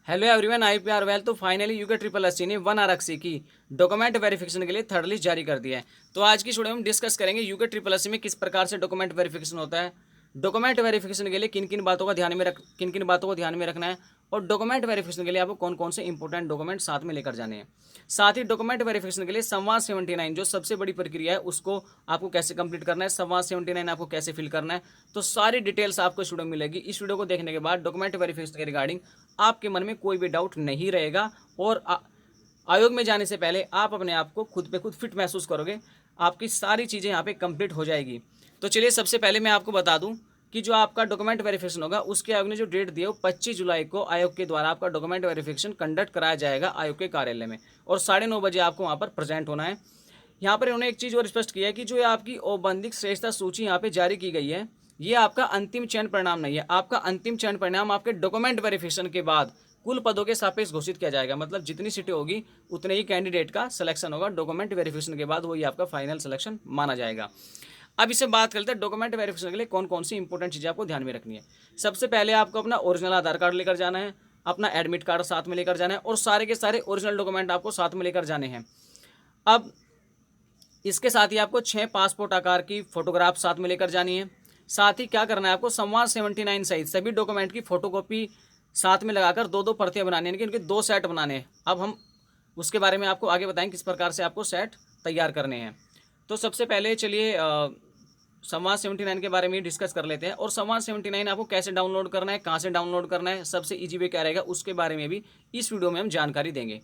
Hello everyone, I P R well. तो finally UK triple S C ने 1 आरक्षी की डॉक्यूमेंट वेरिफिकेशन के लिए थर्ड लिस्ट जारी कर दिया है। तो आज की वीडियो में हम डिस्कस करेंगे यूके ट्रिपल एस सी में किस प्रकार से डॉक्यूमेंट वेरिफिकेशन होता है, डॉक्यूमेंट वेरिफिकेशन के लिए किन किन बातों का ध्यान में रखना है, और डॉक्यूमेंट वेरिफिकेशन के लिए आपको कौन कौन से इंपॉर्टेंट डॉक्यूमेंट साथ में लेकर जाने हैं। साथ ही डॉक्यूमेंट वेरिफिकेशन के लिए संवाद 79 जो सबसे बड़ी प्रक्रिया है उसको आपको कैसे कंप्लीट करना है, संवाद 79 आपको कैसे फिल करना है, तो सारी डिटेल्स आपको इस वीडियो में मिलेगी। इस वीडियो को देखने के बाद डॉक्यूमेंट वेरिफिकेशन के रिगार्डिंग आपके मन में कोई भी डाउट नहीं रहेगा और आयोग में जाने से पहले आप अपने आप को खुद पे खुद फिट महसूस करोगे। आपकी सारी चीज़ें यहाँ पे कंप्लीट हो जाएगी। तो चलिए सबसे पहले मैं आपको बता दूं कि जो आपका डॉक्यूमेंट वेरिफिकेशन होगा उसके आयोग ने जो डेट दी है वो 25 जुलाई को आयोग के द्वारा आपका डॉक्यूमेंट वेरिफिकेशन कंडक्ट कराया जाएगा आयोग के कार्यालय में, और 9:30 बजे आपको वहाँ पर प्रेजेंट होना है। यहाँ पर उन्होंने एक चीज़ और स्पष्ट किया है कि जो आपकी औपबंधिक श्रेष्ठता सूची यहाँ पे जारी की गई है, ये आपका अंतिम चयन परिणाम नहीं है। आपका अंतिम चयन परिणाम आपके डॉक्यूमेंट वेरिफिकेशन के बाद कुल पदों के सापेक्ष घोषित किया जाएगा। मतलब जितनी सीटें होगी उतने ही कैंडिडेट का सिलेक्शन होगा। डॉक्यूमेंट वेरिफिकेशन के बाद वही आपका फाइनल सिलेक्शन माना जाएगा। अब इससे बात करते हैं डॉक्यूमेंट वेरिफिकेशन के लिए कौन कौन सी इंपॉर्टेंट चीज़ें आपको ध्यान में रखनी है। सबसे पहले आपको अपना ओरिजिनल आधार कार्ड लेकर जाना है, अपना एडमिट कार्ड साथ में लेकर जाना है, और सारे के सारे ओरिजिनल डॉक्यूमेंट आपको साथ में लेकर जाने हैं। अब इसके साथ ही आपको 6 पासपोर्ट आकार की फोटोग्राफ साथ में लेकर जानी है। साथ ही क्या करना है, आपको संवाद 79 सहित सभी डॉक्यूमेंट की फोटोकॉपी साथ में लगाकर दो दो प्रतियां बनानी है, यानी कि उनके 2 सेट बनाने हैं। अब हम उसके बारे में आपको आगे बताएंगे किस प्रकार से आपको सेट तैयार करने हैं। तो सबसे पहले चलिए संवाद 79 के बारे में डिस्कस कर लेते हैं, और संवाद 79 आपको कैसे डाउनलोड करना है, कहाँ से डाउनलोड करना है, सबसे ईजी वे क्या रहेगा उसके बारे में भी इस वीडियो में हम जानकारी देंगे।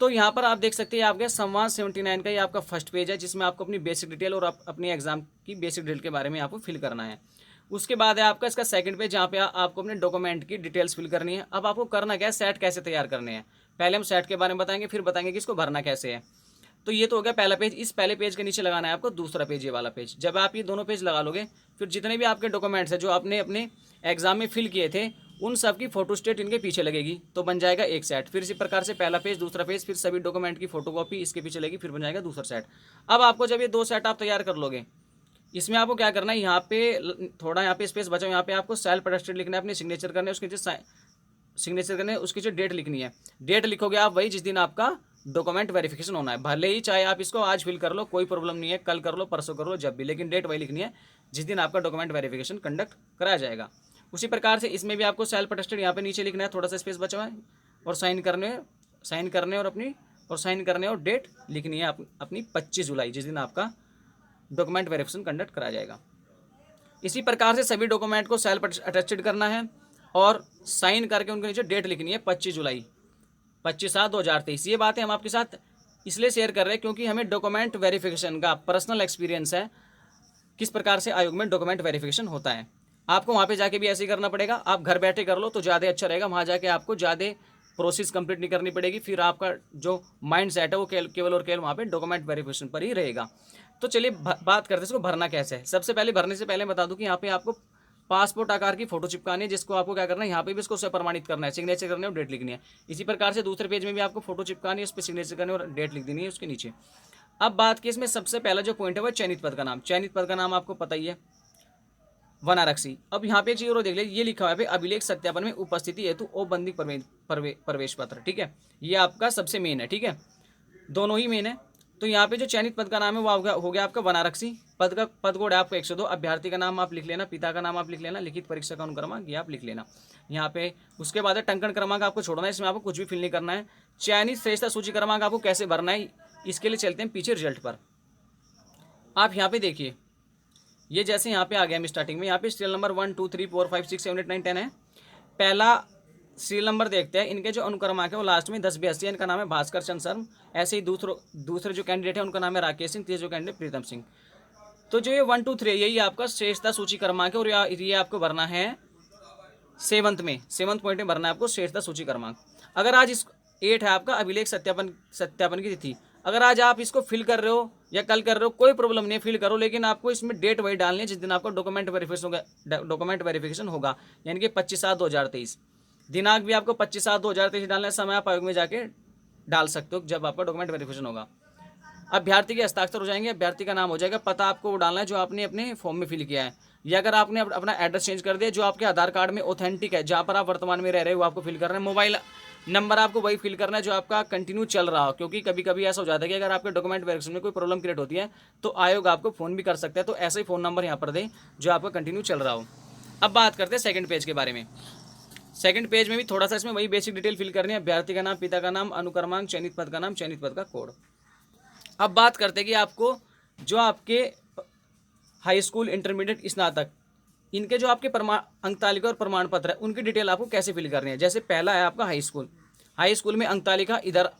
तो यहाँ पर आप देख सकते हैं आपके संवाद 79 का ये आपका फर्स्ट पेज है, जिसमें आपको अपनी बेसिक डिटेल और अपनी एग्जाम की बेसिक डिटेल के बारे में आपको फिल करना है। उसके बाद है आपका इसका सेकंड पेज, जहाँ पे आपको अपने डॉक्यूमेंट की डिटेल्स फिल करनी है। अब आपको करना क्या है, सेट कैसे तैयार करने हैं। पहले हम सेट के बारे में बताएंगे, फिर बताएंगे कि इसको भरना कैसे है। तो ये तो हो गया पहला पेज। इस पहले पेज के नीचे लगाना है आपको दूसरा पेज, ये वाला पेज। जब आप ये दोनों पेज लगा लोगे, फिर जितने भी आपके डॉक्यूमेंट्स हैं जो आपने अपने एग्जाम में फिल किए थे उन सब की फोटो स्टेट इनके पीछे लगेगी, तो बन जाएगा एक सेट। फिर इसी प्रकार से पहला पेज, दूसरा पेज, फिर सभी डॉक्यूमेंट की फोटोकॉपी इसके पीछे लगेगी, फिर बन जाएगा दूसरा सेट। अब आपको जब ये 2 सेट आप तैयार कर लोगे, इसमें आपको क्या करना है, यहाँ पे थोड़ा यहाँ पे स्पेस बचा, यहाँ पे आपको सेल्फ अटेस्टेड लिखना है, अपने सिग्नेचर करने, उसके नीचे सिग्नेचर करने, उसकी जो डेट लिखनी है। डेट लिखोगे आप वही जिस दिन आपका डॉक्यूमेंट वेरिफिकेशन होना है। भले ही चाहे आप इसको आज फिल कर लो, कोई प्रॉब्लम नहीं है, कल कर लो, परसों कर लो, जब भी, लेकिन डेट वही लिखनी है जिस दिन आपका डॉक्यूमेंट वेरिफिकेशन कंडक्ट कराया जाएगा। उसी प्रकार से इसमें भी आपको सेल्फ अटेस्टेड यहाँ पे नीचे लिखना है, थोड़ा सा स्पेस बचा हुआ है, और साइन करने और डेट लिखनी है अपनी 25 जुलाई, जिस दिन आपका डॉक्यूमेंट वेरिफिकेशन कंडक्ट कराया जाएगा। इसी प्रकार से सभी डॉक्यूमेंट को सेल्फ अटेस्टेड करना है और साइन करके उनके नीचे डेट लिखनी है 25 जुलाई 25/7/2023। ये बातें हम आपके साथ इसलिए शेयर कर रहे हैं क्योंकि हमें डॉक्यूमेंट वेरिफिकेशन का पर्सनल एक्सपीरियंस है, किस प्रकार से आयोग में डॉक्यूमेंट वेरिफिकेशन होता है। आपको वहाँ पे जाके भी ऐसे ही करना पड़ेगा। आप घर बैठे कर लो तो ज़्यादा अच्छा रहेगा, वहाँ जाके आपको ज़्यादा प्रोसेस कंप्लीट नहीं करनी पड़ेगी। फिर आपका जो माइंड सेट है वो केवल और केवल वहाँ पे डॉक्यूमेंट वेरिफिकेशन पर ही रहेगा। तो चलिए बात करते हैं इसको भरना कैसे है। सबसे पहले भरने से पहले बता दूं कि यहाँ पे आपको पासपोर्ट आकार की फोटो चिपकानी है, जिसको आपको क्या करना है, यहाँ पे भी इसको प्रमाणित करना है, सिग्नेचर करने और डेट लिखनी है। इसी प्रकार से दूसरे पेज में भी आपको फोटो चिपकानी है, उस पर सिग्नेचर करने और डेट लिख देनी है उसके नीचे। अब बात की इसमें सबसे पहला जो पॉइंट है वो चयनित पद का नाम। चयनित पद का नाम आपको पता ही है, 1 आरक्षी। अब यहाँ पे एक चीज और देख ले, ये लिखा हुआ है अभिलेख सत्यापन में उपस्थिति हेतु औपबंधिक प्रवेश पत्र। ठीक है, ये आपका सबसे मेन है। ठीक है, दोनों ही मेन है। तो यहाँ पे जो चयनित पद का नाम है वो हो गया आपका 1 आरक्षी। पद कोड है आपको 102। अभ्यर्थी का नाम आप लिख लेना, पिता का नाम आप लिख लेना, लिखित परीक्षा का अनुक्रमांक ये आप लिख लेना यहाँ पे। उसके बाद है टंकण क्रमांक आपको छोड़ना है, इसमें आपको कुछ भी फिल नहीं करना है। चयनित श्रेष्ठता सूची क्रमांक आपको कैसे भरना है इसके लिए चलते हैं पीछे रिजल्ट पर। आप यहाँ पे देखिए, ये जैसे यहाँ पे आ गया हम स्टार्टिंग में, यहाँ पे सीरियल नंबर 1 2 3 4 5 6 7 8 9 10 है। पहला सीरियल नंबर देखते हैं, इनके जो अनुक्रमांक है वो लास्ट में 1082। इनका नाम है भास्कर चंद शर्मा। ऐसे ही दूसरे जो कैंडिडेट है उनका नाम है राकेश सिंह, तीसरे जो कैंडिडेट प्रीतम सिंह। तो जो ये 1 2 3 यही आपका श्रेष्ठता सूची क्रमांक है, और ये आपको भरना है सेवंथ पॉइंट में भरना है आपको श्रेष्ठता सूची क्रमांक। अगर आज इस 8 है आपका अभिलेख सत्यापन की तिथि, अगर आज आप इसको फिल कर रहे हो या कल कर रहे हो कोई प्रॉब्लम नहीं है, फिल करो, लेकिन आपको इसमें डेट वही डालनी है जिस दिन आपका डॉक्यूमेंट वेरिफिकेशन होगा, यानी कि 25/7/2023। दिनांक भी आपको 25/7/2023 डालना है। समय आप आयोग में जाके डाल सकते हो जब आपका डॉक्यूमेंट वेरिफिकेशन होगा। अभ्यर्थी के हस्ताक्षर हो जाएंगे, अभ्यर्थी का नाम हो जाएगा, पता आपको वो डालना है जो आपने अपने फॉर्म में फिल किया है। या अगर आपने अपना एड्रेस चेंज कर दिया, जो आपके आधार कार्ड में ऑथेंटिक है, जहाँ पर आप वर्तमान में रह रहे हो वो आपको फिल करना है। मोबाइल नंबर आपको वही फिल करना है जो आपका कंटिन्यू चल रहा हो, क्योंकि कभी कभी ऐसा हो जाता है कि अगर आपके डॉक्यूमेंट वेरिफिकेशन में कोई प्रॉब्लम क्रिएट होती है तो आयोग आपको फ़ोन भी कर सकता है। तो ऐसा ही फ़ोन नंबर यहाँ पर दें जो आपका कंटिन्यू चल रहा हो। अब बात करते हैं सेकंड पेज के बारे में। सेकंड पेज में भी थोड़ा सा इसमें वही बेसिक डिटेल फिल करनी है। अभ्यर्थी का नाम, पिता का नाम, अनुक्रमांक, चयनित पद का नाम, चयनित पद का कोड। अब बात करते हैं कि आपको जो आपके हाई स्कूल, इंटरमीडिएट, स्नातक, इनके जो आपके अंक तालिका और प्रमाण पत्र है उनकी डिटेल आपको कैसे फिल करनी है। जैसे पहला है आपका हाई स्कूल। हाई स्कूल में अंक तालिका इधर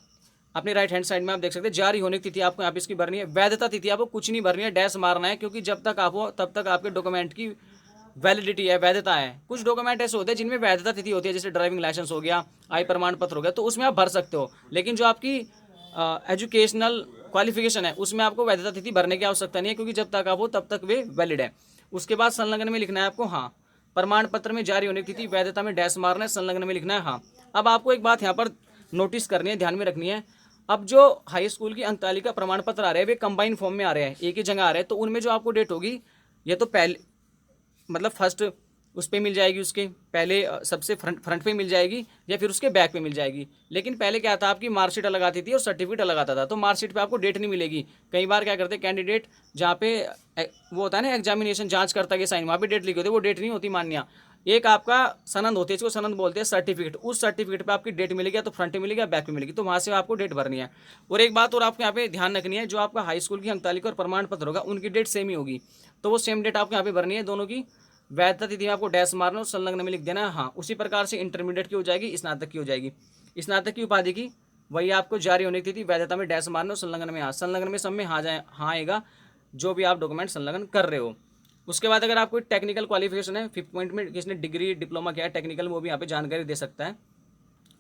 अपने राइट हैंड साइड में आप देख सकते हैं। जारी होने की तिथि आपको यहाँ पे इसकी भरनी है। वैधता तिथि आपको कुछ नहीं भरनी है, डैश मारना है, क्योंकि जब तक आप हो तब तक आपके डॉक्यूमेंट की वैलिडिटी है, वैधता है। कुछ डॉक्यूमेंट ऐसे होते हैं जिनमें वैधता तिथि होती है, जैसे ड्राइविंग लाइसेंस हो गया, आय प्रमाण पत्र हो गया, तो उसमें आप भर सकते हो। लेकिन जो आपकी एजुकेशनल क्वालिफिकेशन है उसमें आपको वैधता तिथि भरने की आवश्यकता नहीं है, क्योंकि जब तक आप हो तब तक वे वैलिड है। उसके बाद संलग्न में लिखना है आपको हाँ। प्रमाण पत्र में जारी होने की तिथि, वैधता में डैश मारना है, संलग्न में लिखना है हाँ। अब आपको एक बात यहाँ पर नोटिस करनी है, ध्यान में रखनी है। अब जो हाई स्कूल की अंक तालिका प्रमाण पत्र आ रहे हैं वे कंबाइन फॉर्म में आ रहे हैं, एक ही जगह आ रहे हैं। तो उनमें जो आपको डेट होगी ये तो पहले मतलब फर्स्ट उस पर मिल जाएगी, उसके पहले सबसे फ्रंट पे मिल जाएगी या फिर उसके बैक पे मिल जाएगी। लेकिन पहले क्या था, आपकी मार्कशीट अलग आती थी और सर्टिफिकेट अलग आता था। तो मार्कशीट पे आपको डेट नहीं मिलेगी। कई बार क्या करते हैं कैंडिडेट, जहाँ पे वो होता है ना एग्जामिनेशन जांच करता है साइन, वहाँ पे डेट लिखी होती है, वो डेट नहीं होती मान्य। एक आपका सनद होती है, इसको सनद बोलते हैं, सर्टिफिकेट। उस सर्टिफिकेट पे आपकी डेट मिलेगी, तो फ्रंट पे मिलेगी या बैक पे मिलेगी, तो वहाँ से आपको डेट भरनी है। और एक बात और आपको यहाँ पे ध्यान रखनी है, जो आपका हाई स्कूल की अंक तालिका और प्रमाण पत्र होगा उनकी डेट सेम ही होगी, तो वो सेम डेट आपको यहाँ पे भरनी है। दोनों की वैधता तिथि में आपको डैश मारना और संलग्न में लिख देना है हाँ। उसी प्रकार से इंटरमीडिएट की हो जाएगी, स्नातक की हो जाएगी। स्नातक की उपाधि की वही आपको जारी होने की तिथि, वैधता में डैश मारना और संलग्न में हाँ। संलग्न में सब में हाँ जाए हाँ आएगा, जो भी आप डॉक्यूमेंट संलग्न कर रहे हो। उसके बाद अगर आपको टेक्निकल क्वालिफिकेशन है, 5th पॉइंट में किसने डिग्री डिप्लोमा किया है टेक्निकल, वो भी यहाँ पे जानकारी दे सकता है।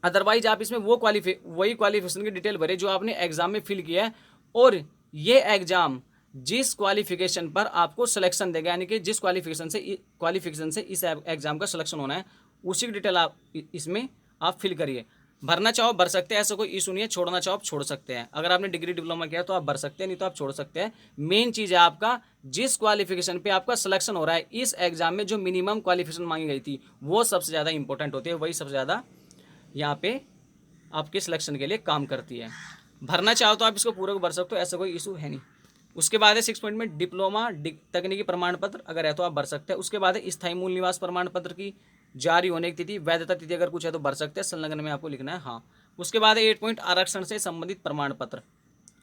अदरवाइज आप इसमें वही क्वालिफिकेशन की डिटेल भरे जो आपने एग्जाम में फिल किया है, और ये एग्जाम जिस क्वालिफिकेशन पर आपको सिलेक्शन देगा, यानी कि जिस क्वालिफिकेशन से इस एग्जाम का सिलेक्शन होना है उसी की डिटेल आप इसमें आप फिल करिए। भरना चाहो भर सकते हैं, ऐसा कोई इशू नहीं है। छोड़ना चाहो आप छोड़ सकते हैं। अगर आपने डिग्री डिप्लोमा किया तो आप भर सकते हैं, नहीं तो आप छोड़ सकते हैं। मेन चीज़ है आपका जिस क्वालिफिकेशन पे आपका सिलेक्शन हो रहा है इस एग्जाम में, जो मिनिमम क्वालिफिकेशन मांगी गई थी वो सबसे ज़्यादा इंपॉर्टेंट होती है, वही सबसे ज़्यादा यहाँ पे आपके सिलेक्शन के लिए काम करती है। भरना चाहो तो आप इसको पूरा भर सकते हो, ऐसा कोई इशू है नहीं। उसके बाद है 6 पॉइंट में डिप्लोमा तकनीकी प्रमाण पत्र अगर है तो आप भर सकते हैं। उसके बाद है स्थायी मूल निवास प्रमाण पत्र की जारी होने की तिथि, वैधता तिथि अगर कुछ है तो भर सकते हैं, संलग्न में आपको लिखना है हाँ। उसके बाद है 8 पॉइंट आरक्षण से संबंधित प्रमाण पत्र,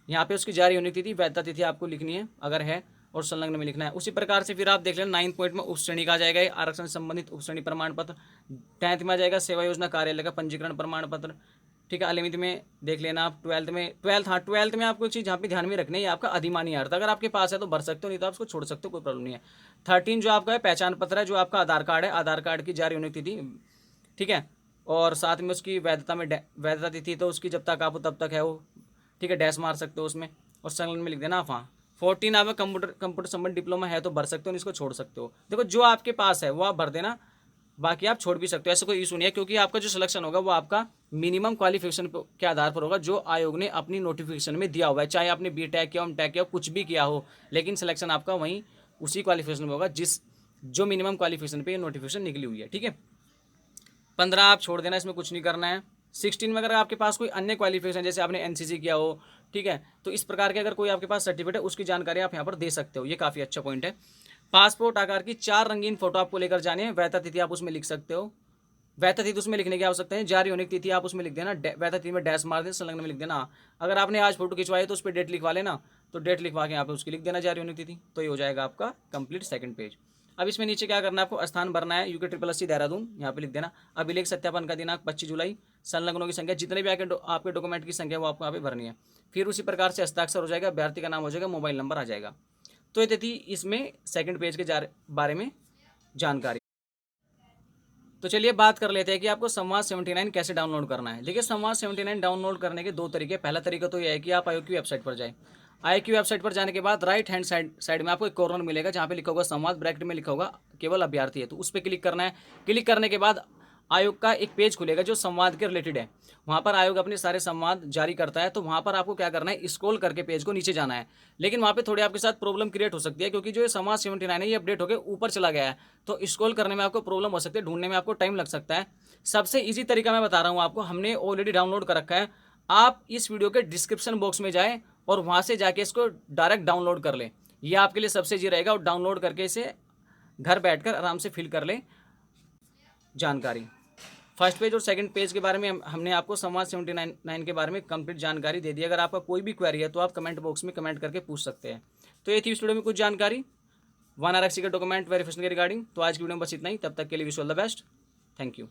यहाँ पे उसकी जारी होने की तिथि, वैधता तिथि आपको लिखनी है अगर है, और संलग्न में लिखना है। उसी प्रकार से फिर आप देख लेना 9 पॉइंट में उप श्रेणी का आ जाएगा आरक्षण से संबंधित उप श्रेणी प्रमाण पत्र। 10th में आ जाएगा सेवा योजना कार्यालय का पंजीकरण प्रमाण पत्र, ठीक है। 11th में देख लेना आप। 12th में आपको एक चीज़ यहाँ पे ध्यान में रखनी है, ये आपका अधिमानी अर्थ अगर आपके पास है तो भर सकते हो, नहीं तो आप उसको छोड़ सकते हो, कोई प्रॉब्लम नहीं है। 13 जो आपका है पहचान पत्र है, जो आपका आधार कार्ड है, आधार कार्ड की जारी होने की तिथि, ठीक है। और साथ में उसकी वैधता तिथि तो उसकी जब तक आप हो तब तक है वो, ठीक है, डैश मार सकते हो उसमें, और संलग्न में लिख देना आप हाँ। 14 आप कंप्यूटर संबंधित डिप्लोमा है तो भर सकते हो, इसको छोड़ सकते हो। देखो जो आपके पास है वो आप भर देना, बाकी आप छोड़ भी सकते हो, ऐसा कोई इशू नहीं है, क्योंकि आपका जो सिलेक्शन होगा वो आपका मिनिमम क्वालिफिकेशन के आधार पर होगा, जो आयोग ने अपनी नोटिफिकेशन में दिया हुआ है। चाहे आपने बीटेक किया, एमटेक किया, कुछ भी किया हो, लेकिन सिलेक्शन आपका वहीं उसी क्वालिफिकेशन में होगा जो मिनिमम क्वालिफिकेशन पे नोटिफिकेशन निकली हुई है, ठीक है। 15 आप छोड़ देना, इसमें कुछ नहीं करना है। 16 में अगर आपके पास कोई अन्य क्वालिफिकेशन, जैसे आपने एनसीसी किया हो, ठीक है, तो इस प्रकार के अगर कोई आपके पास सर्टिफिकेट है उसकी जानकारी आप यहाँ पर दे सकते हो, ये काफ़ी अच्छा पॉइंट है। पासपोर्ट आकार की 4 रंगीन फोटो आपको लेकर जाने हैं। वैधता तिथि आप उसमें लिख सकते हो, वैधता तिथि उसमें लिखने की आवश्यकता है। जारी होने की तिथि आप उसमें लिख देना, वैधता तिथि में डैश मार देना, संलग्न में लिख देना। अगर आपने आज फोटो खिंचवाई तो उस पर डेट लिखवा लेना, तो डेट लिखवा के यहाँ पे उसकी लिख देना जारी होने की तिथि, तो ये हो जाएगा आपका कंप्लीट सेकंड पेज। अब इसमें नीचे क्या करना है, आपको स्थान भरना है, यूके SSC देहरादून, यहाँ पे लिख देना। अभिलेख सत्यापन का दिनांक 25 जुलाई, संलग्नों की संख्या, जितने भी आपके डॉक्यूमेंट की संख्या वो आपको यहाँ पे भरनी है। फिर उसी प्रकार से हस्ताक्षर हो जाएगा, अभ्यर्थी का नाम हो जाएगा, मोबाइल नंबर आ जाएगा। तो ये थी इसमें सेकंड पेज के बारे में जानकारी। तो चलिए बात कर लेते हैं कि आपको संवाद 79 कैसे डाउनलोड करना है। देखिए संवाद 79 डाउनलोड करने के 2 तरीके। पहला तरीका तो यह है कि आप आयोग की वेबसाइट पर जाएं। आयोग की वेबसाइट पर जाने के बाद राइट हैंड साइड में आपको एक कॉर्नर मिलेगा जहाँ पे लिखा होगा संवाद, ब्रैकेट में लिखा होगा केवल अभ्यर्थी है, तो उस पर क्लिक करना है। क्लिक करने के बाद आयोग का एक पेज खुलेगा जो संवाद के रिलेटेड है। वहाँ पर आयोग अपने सारे संवाद जारी करता है, तो वहाँ पर आपको क्या करना है, स्क्रॉल करके पेज को नीचे जाना है। लेकिन वहाँ पे थोड़ी आपके साथ प्रॉब्लम क्रिएट हो सकती है, क्योंकि जो ये समाज 79 है ये अपडेट होकर ऊपर चला गया है, तो स्क्रॉल करने में आपको प्रॉब्लम हो सकती है, ढूंढने में आपको टाइम लग सकता है। सबसे ईजी तरीका मैं बता रहा हूँ आपको, हमने ऑलरेडी डाउनलोड कर रखा है। आप इस वीडियो के डिस्क्रिप्शन बॉक्स में जाएँ और वहाँ से जाके इसको डायरेक्ट डाउनलोड कर लें। ये आपके लिए सबसे ईजी रहेगा, और डाउनलोड करके इसे घर बैठकर आराम से फिल कर लें जानकारी। फर्स्ट पेज और सेकंड पेज के बारे में हमने आपको संवाद 79 के बारे में कंप्लीट जानकारी दे दी। अगर आपका कोई भी क्वेरी है तो आप कमेंट बॉक्स में कमेंट करके पूछ सकते हैं। तो ये थी इस वीडियो में कुछ जानकारी वन आरक्षी के डॉक्यूमेंट वेरिफिकेशन के रिगार्डिंग। तो आज की वीडियो में बस इतना ही, तब तक के लिए wish all the best, thank you.